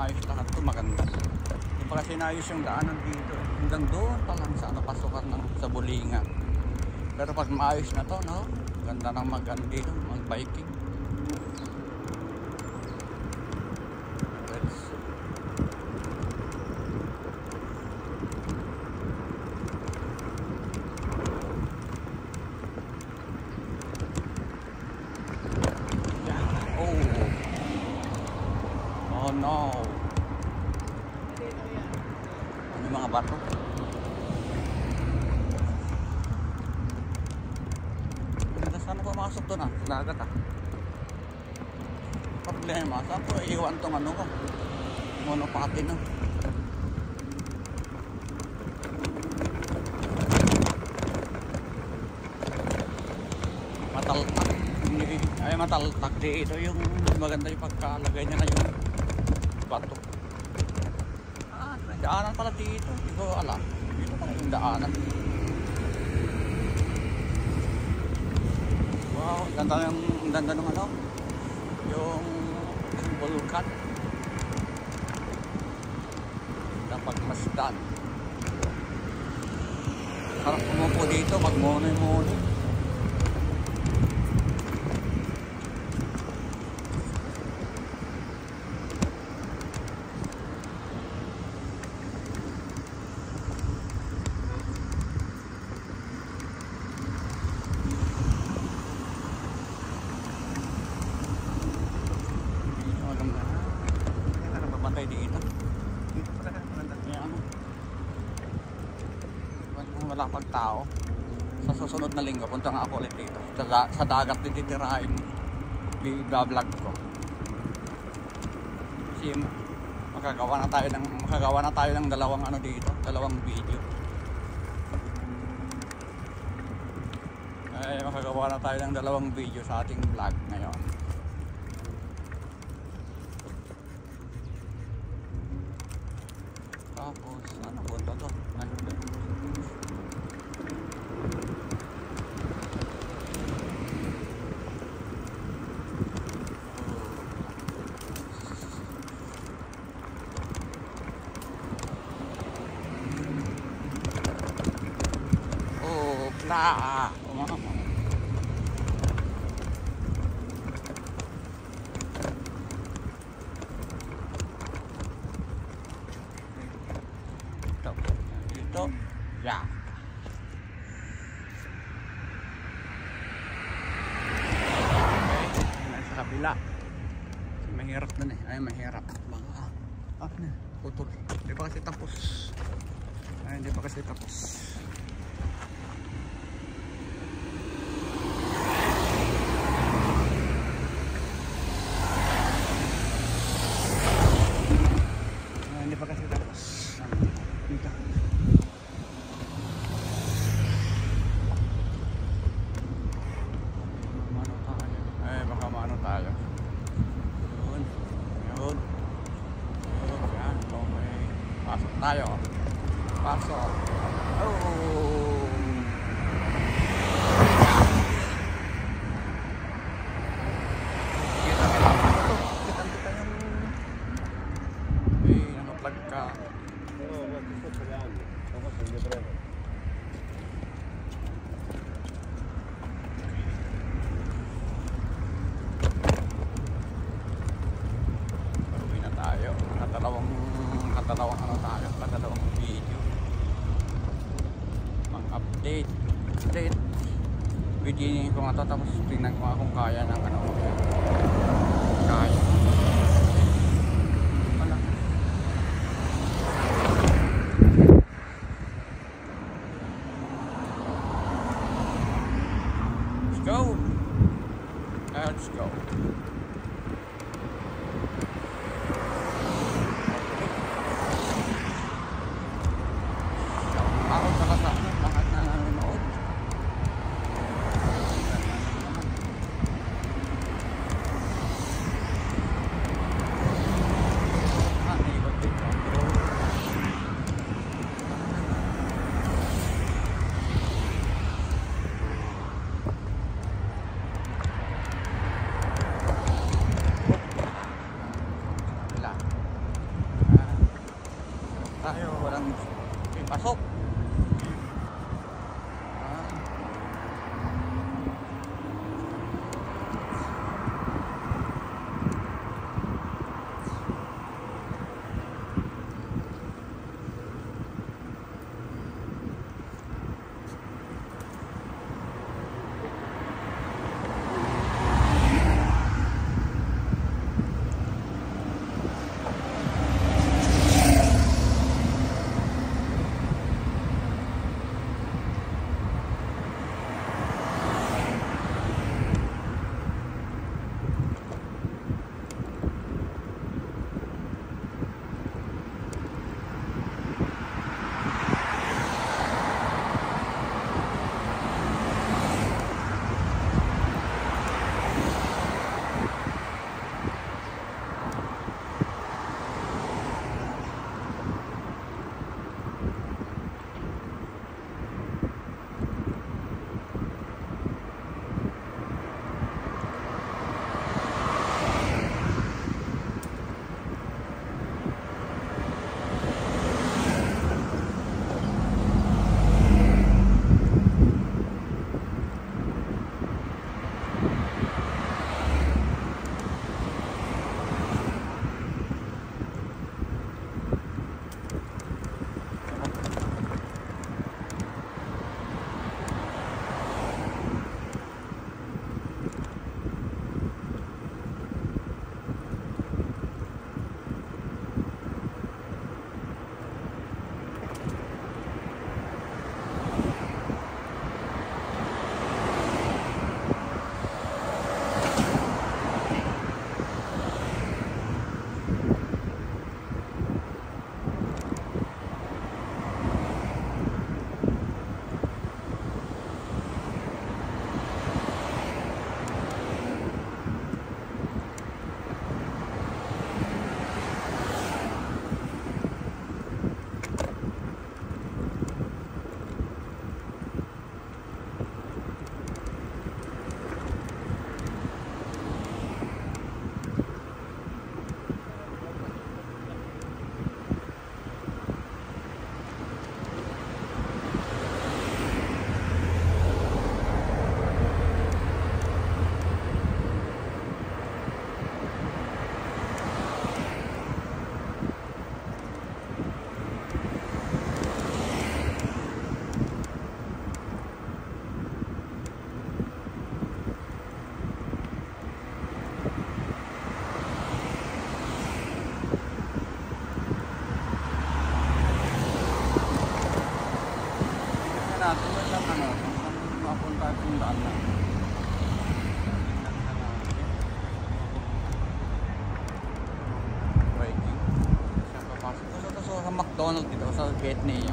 maayos lahat to, maganda. Hindi pa kasi naayos yung daanan dito. Hanggang doon pa lang sa ano, pasukan ng sa Bulingan. Pero pag maayos na to, no? Ganda ng mag-ano dito, mag-biking. Oh no. Ano yung mga bato? Saan ko makasok doon ah? Sa dagat ah. Problema. Saan ko iiwan tong ano ko? Monopati no. Mataltak. Ay mataltak dito yung maganda yung pagkalagay niya na yung bato. Ah, may daanan pala dito. Hindi ko alam. Dito pala yung daanan. Wow, ganda ng ano? Yung vulkan. Dapat masdan. Sarap pumupo dito, magmonoy-monoy. Wala pag tao. Sa susunod na linggo punta nga ako ulit dito sa dagat din titirahin, i-vlog ko kasi makagawa na tayo ng dalawang ano dito, dalawang video. Ay makagawa na tayo ng dalawang video sa ating vlog ngayon. Tapos ano po ito? Ano ba? Nah, Ito, ya. Okay, sa kabila. Mahirap na eh. Ay, mahirap. Baka, putol. Hindi pa kasi tapos. Ay, hindi pa kasi tapos. Tayo. Pasok. Oh. Kita yung naka-plug ka. Uwi na tayo. Dalawang ano tayo, dalawang video. Mag-update. Video ko nga to, tapos tingnan ko nga kung kaya ng ano. Kaya. Wala. Let's go. Let's go. yung daan na. Viking. Siya papasok. So, sa McDonald's dito, sa gate niya.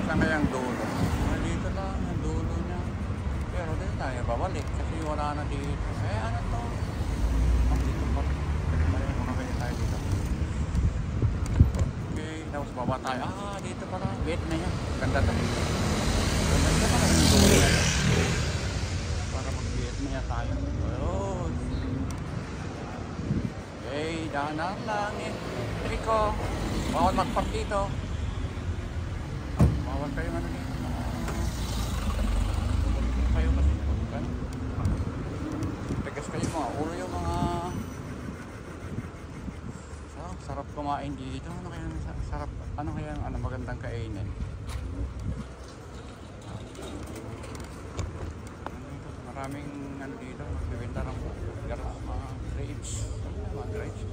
Saan kaya ang dulo? Dito lang ang dulo niya. Pero dito tayo babalik kasi wala na dito. Ano to? Dito pa. Makakaya tayo dito. Okay, tapos baba tayo. Dito pala. Wait na yan. Ganda to. Ganda pala yung dulo. Para mag-wait na yan tayo. Ayun. Okay, dahan lang eh. Rico, bawal magpark dito. Bawal kayo ano dito. Kayo kasi tegas kayo mga ulo yung mga sarap kumain dito. Ano kaya sarap, ano kaya magandang kainin. Maraming ano dito, magbibenta ng garos, mga grapes. Mga grapes.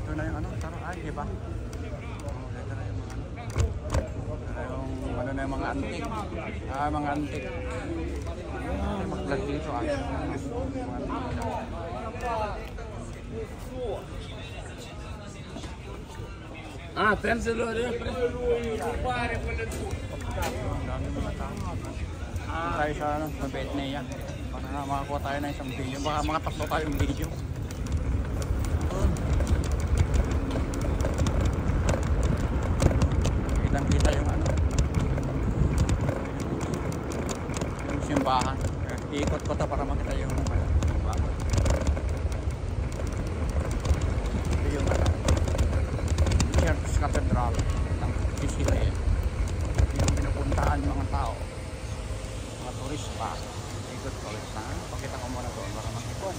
Ito na yung taro ay, di ba? Ito na yung mga ito na yung mga antik. Mga antik. Mag-vlog dito ay. Pensalo rin. Tayo sa Vietnam. Para makakuha tayo ng isang video. Baka makatapos tayong video. Kita yung yung simbahan. Iikot ko ta para makita yung simbahan. Ito yung Church Cathedral ng Sicily. Yung pinupuntaan ng mga tao, mga turista. Ikot ko ulit na. Pakita ko muna doon para makita.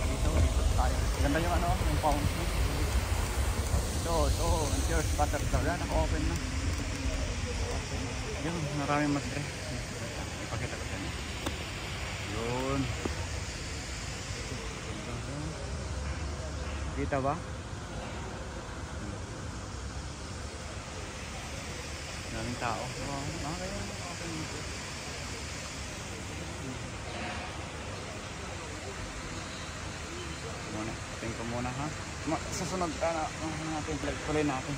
Dito, ikot tayo. Ganda yung yung fountain. Ito, ang Church Cathedral. Yan, naka-open na. Yun, maraming masre. Ipakita ko dyan. Yun. Kita ba? Daming tao. Okay, open dito. Tingin ko muna ha. Sa sunod natin vlog tuloy natin.